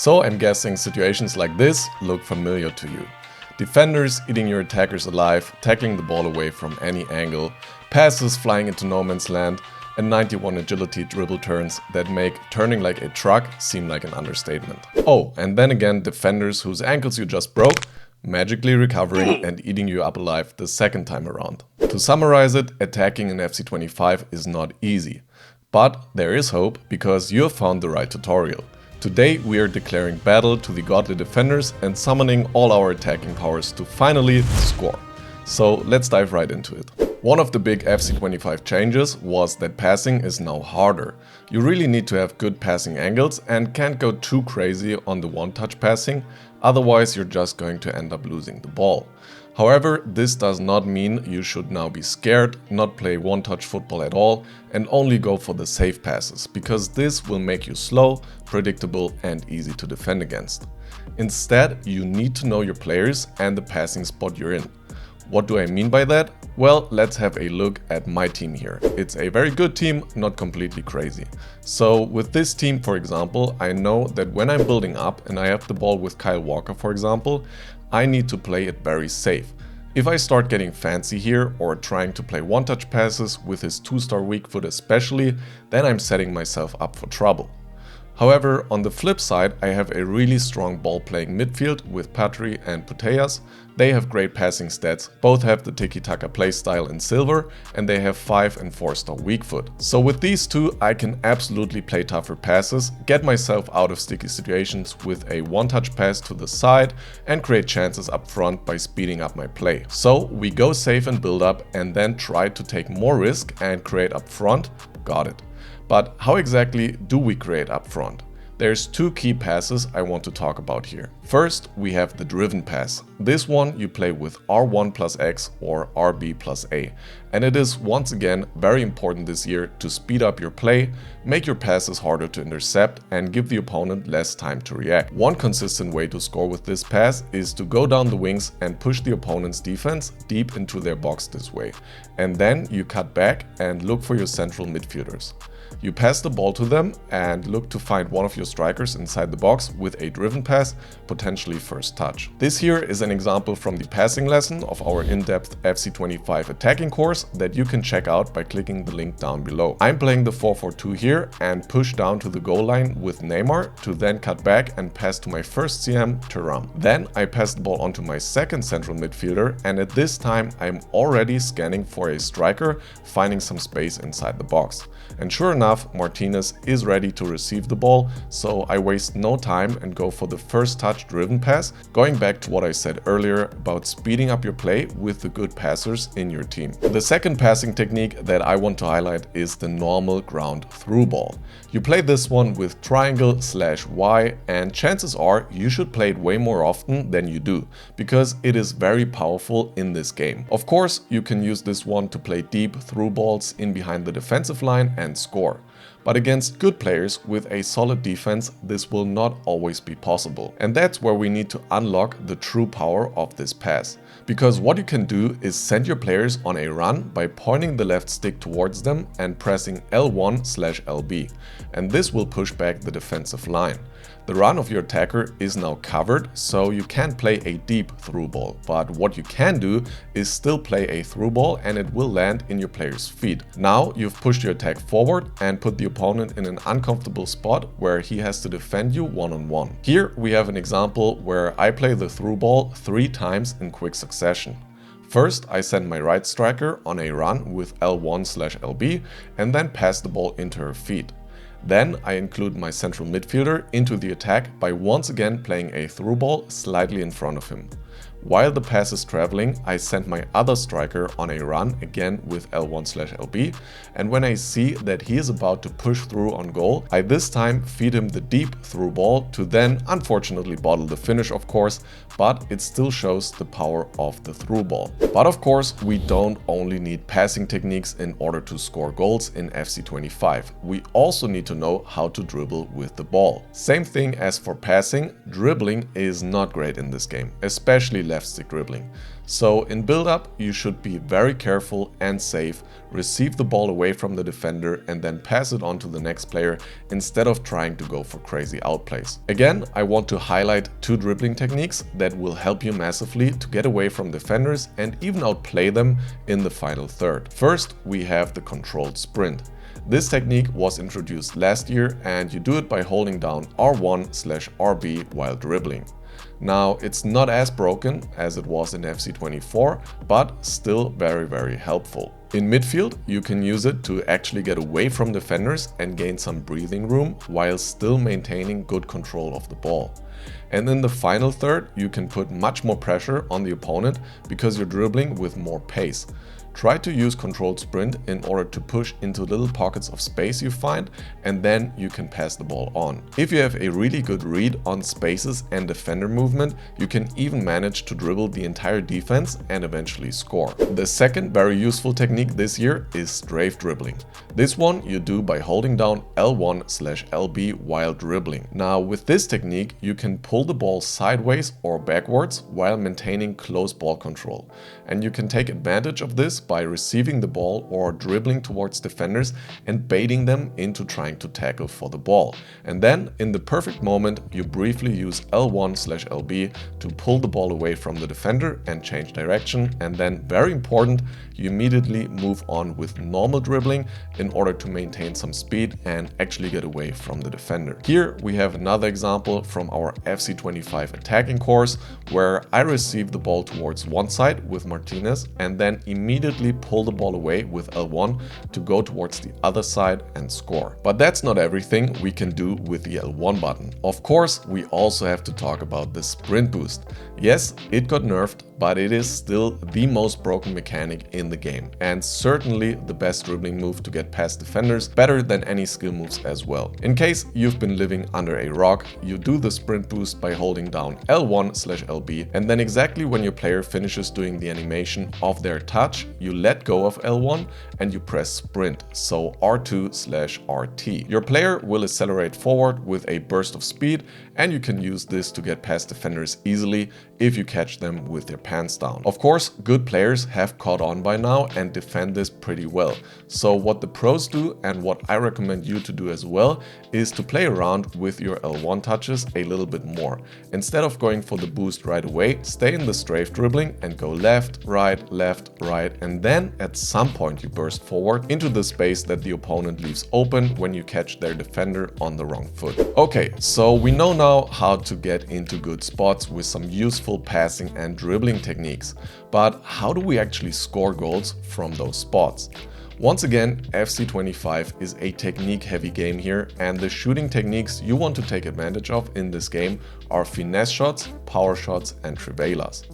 So I'm guessing situations like this look familiar to you. Defenders eating your attackers alive, tackling the ball away from any angle, passes flying into no man's land, and 91 agility dribble turns that make turning like a truck seem like an understatement. Oh, and then again defenders whose ankles you just broke, magically recovering and eating you up alive the second time around. To summarize it, attacking in FC25 is not easy. But there is hope because you have found the right tutorial. Today we are declaring battle to the godly defenders and summoning all our attacking powers to finally score. So let's dive right into it. One of the big FC25 changes was that passing is now harder. You really need to have good passing angles and can't go too crazy on the one-touch passing, otherwise you're just going to end up losing the ball. However, this does not mean you should now be scared, not play one-touch football at all and only go for the safe passes, because this will make you slow, predictable and easy to defend against. Instead, you need to know your players and the passing spot you're in. What do I mean by that? Well, let's have a look at my team here. It's a very good team, not completely crazy. So with this team, for example, I know that when I'm building up and I have the ball with Kyle Walker, for example, I need to play it very safe. If I start getting fancy here or trying to play one-touch passes with his 2-star weak foot especially, then I'm setting myself up for trouble. However, on the flip side, I have a really strong ball-playing midfield with Patry and Putellas. They have great passing stats, both have the tiki-taka playstyle in silver, and they have 5 and 4-star weak foot. So with these two, I can absolutely play tougher passes, get myself out of sticky situations with a one-touch pass to the side, and create chances up front by speeding up my play. So we go safe and build up, and then try to take more risk and create up front. Got it. But how exactly do we create up front? There's two key passes I want to talk about here. First, we have the driven pass. This one you play with R1 plus X or RB plus A. And it is once again very important this year to speed up your play, make your passes harder to intercept and give the opponent less time to react. One consistent way to score with this pass is to go down the wings and push the opponent's defense deep into their box this way. And then you cut back and look for your central midfielders. You pass the ball to them and look to find one of your strikers inside the box with a driven pass, potentially first touch. This here is an example from the passing lesson of our in-depth FC25 attacking course that you can check out by clicking the link down below. I'm playing the 4-4-2 here and push down to the goal line with Neymar to then cut back and pass to my first CM, Thuram. Then I pass the ball onto my second central midfielder and at this time I'm already scanning for a striker, finding some space inside the box. And sure enough, Martinez is ready to receive the ball, so I waste no time and go for the first touch driven pass, going back to what I said earlier about speeding up your play with the good passers in your team. The second passing technique that I want to highlight is the normal ground through ball. You play this one with triangle/Y and chances are you should play it way more often than you do, because it is very powerful in this game. Of course, you can use this one to play deep through balls in behind the defensive line and score. But against good players with a solid defense, this will not always be possible. And that's where we need to unlock the true power of this pass. Because what you can do is send your players on a run by pointing the left stick towards them and pressing L1/LB. And this will push back the defensive line. The run of your attacker is now covered, so you can't play a deep through ball. But what you can do is still play a through ball and it will land in your player's feet. Now you've pushed your attack forward and put the opponent in an uncomfortable spot where he has to defend you one-on-one. Here we have an example where I play the through ball 3 times in quick succession. First, I send my right striker on a run with L1/LB and then pass the ball into her feet. Then I include my central midfielder into the attack by once again playing a through ball slightly in front of him. While the pass is traveling, I send my other striker on a run again with L1/LB, and when I see that he is about to push through on goal, I this time feed him the deep through ball to then unfortunately bottle the finish, of course, but it still shows the power of the through ball. But of course, we don't only need passing techniques in order to score goals in FC25. We also need to know how to dribble with the ball. Same thing as for passing, dribbling is not great in this game, especially left stick dribbling. So in build-up, you should be very careful and safe, receive the ball away from the defender and then pass it on to the next player instead of trying to go for crazy outplays. Again, I want to highlight two dribbling techniques that will help you massively to get away from defenders and even outplay them in the final third. First, we have the controlled sprint. This technique was introduced last year and you do it by holding down R1/RB while dribbling. Now, it's not as broken as it was in FC24, but still very helpful. In midfield, you can use it to actually get away from defenders and gain some breathing room while still maintaining good control of the ball. And in the final third, you can put much more pressure on the opponent because you're dribbling with more pace. Try to use controlled sprint in order to push into little pockets of space you find, and then you can pass the ball on. If you have a really good read on spaces and defender movement, you can even manage to dribble the entire defense and eventually score. The second very useful technique this year is strafe dribbling. This one you do by holding down L1/LB while dribbling. Now with this technique you can pull the ball sideways or backwards while maintaining close ball control. And you can take advantage of this by receiving the ball or dribbling towards defenders and baiting them into trying to tackle for the ball. And then, in the perfect moment, you briefly use L1/LB to pull the ball away from the defender and change direction. And then, very important, you immediately move on with normal dribbling in order to maintain some speed and actually get away from the defender. Here we have another example from our FC25 attacking course where I received the ball towards one side with Martinez and then immediately pull the ball away with L1 to go towards the other side and score. But that's not everything we can do with the L1 button. Of course, we also have to talk about the sprint boost. Yes, it got nerfed, but it is still the most broken mechanic in the game and certainly the best dribbling move to get past defenders, better than any skill moves as well. In case you've been living under a rock, you do the sprint boost by holding down L1/LB and then exactly when your player finishes doing the animation of their touch, you let go of L1 and you press sprint, so R2/RT. Your player will accelerate forward with a burst of speed and you can use this to get past defenders easily if you catch them with their pants down. Of course, good players have caught on by now and defend this pretty well. So what the pros do and what I recommend you to do as well is to play around with your L1 touches a little bit more. Instead of going for the boost right away, stay in the strafe dribbling and go left, right, and then at some point you burst forward into the space that the opponent leaves open when you catch their defender on the wrong foot. Okay, so we know now how to get into good spots with some useful passing and dribbling techniques, but how do we actually score goals from those spots? Once again, FC25 is a technique-heavy game here, and the shooting techniques you want to take advantage of in this game are finesse shots, power shots, and trivelas.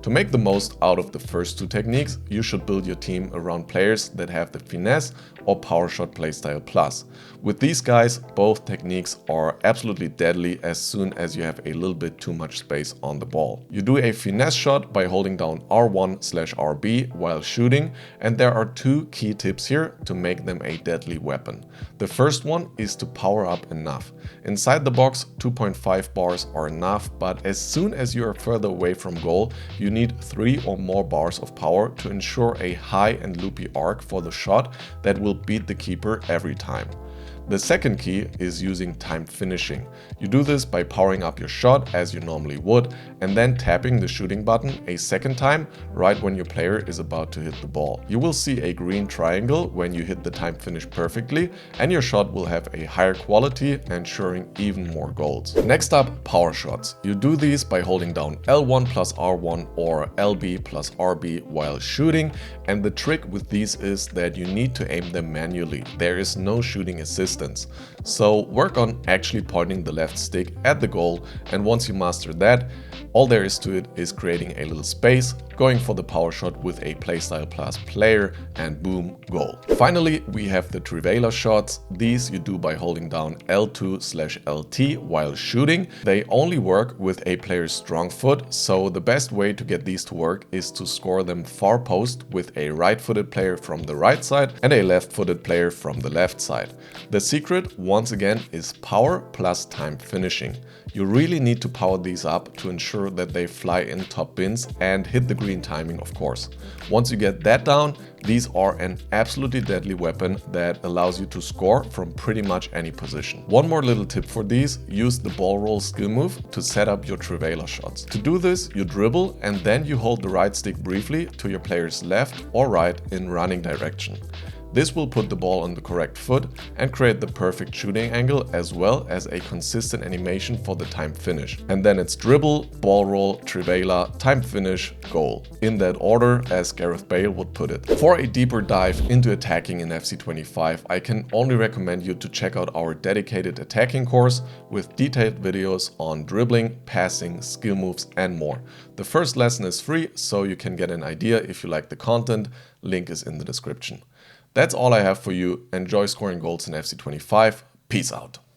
To make the most out of the first two techniques, you should build your team around players that have the finesse or power shot playstyle plus. With these guys, both techniques are absolutely deadly as soon as you have a little bit too much space on the ball. You do a finesse shot by holding down R1/RB while shooting, and there are two key tips here to make them a deadly weapon. The first one is to power up enough. Inside the box, 2.5 bars are enough, but as soon as you are further away from goal, you need 3 or more bars of power to ensure a high and loopy arc for the shot that will beat the keeper every time. The second key is using timed finishing. You do this by powering up your shot as you normally would and then tapping the shooting button a second time right when your player is about to hit the ball. You will see a green triangle when you hit the timed finish perfectly and your shot will have a higher quality, ensuring even more goals. Next up, power shots. You do these by holding down L1+R1 or LB+RB while shooting, and the trick with these is that you need to aim them manually. There is no shooting assist. So work on actually pointing the left stick at the goal, and once you master that, all there is to it is creating a little space, going for the power shot with a playstyle plus player, and boom, goal. Finally, we have the trivela shots. These you do by holding down L2/LT while shooting. They only work with a player's strong foot, so the best way to get these to work is to score them far post with a right-footed player from the right side and a left-footed player from the left side. The secret, once again, is power plus time finishing. You really need to power these up to ensure that they fly in top bins and hit the green timing, of course. Once you get that down, these are an absolutely deadly weapon that allows you to score from pretty much any position. One more little tip for these: use the ball roll skill move to set up your Trivela shots. To do this, you dribble and then you hold the right stick briefly to your player's left or right in running direction. This will put the ball on the correct foot and create the perfect shooting angle, as well as a consistent animation for the timed finish. And then it's dribble, ball roll, Trivela, timed finish, goal. In that order, as Gareth Bale would put it. For a deeper dive into attacking in FC25, I can only recommend you to check out our dedicated attacking course with detailed videos on dribbling, passing, skill moves and more. The first lesson is free, so you can get an idea if you like the content. Link is in the description. That's all I have for you. Enjoy scoring goals in FC25. Peace out.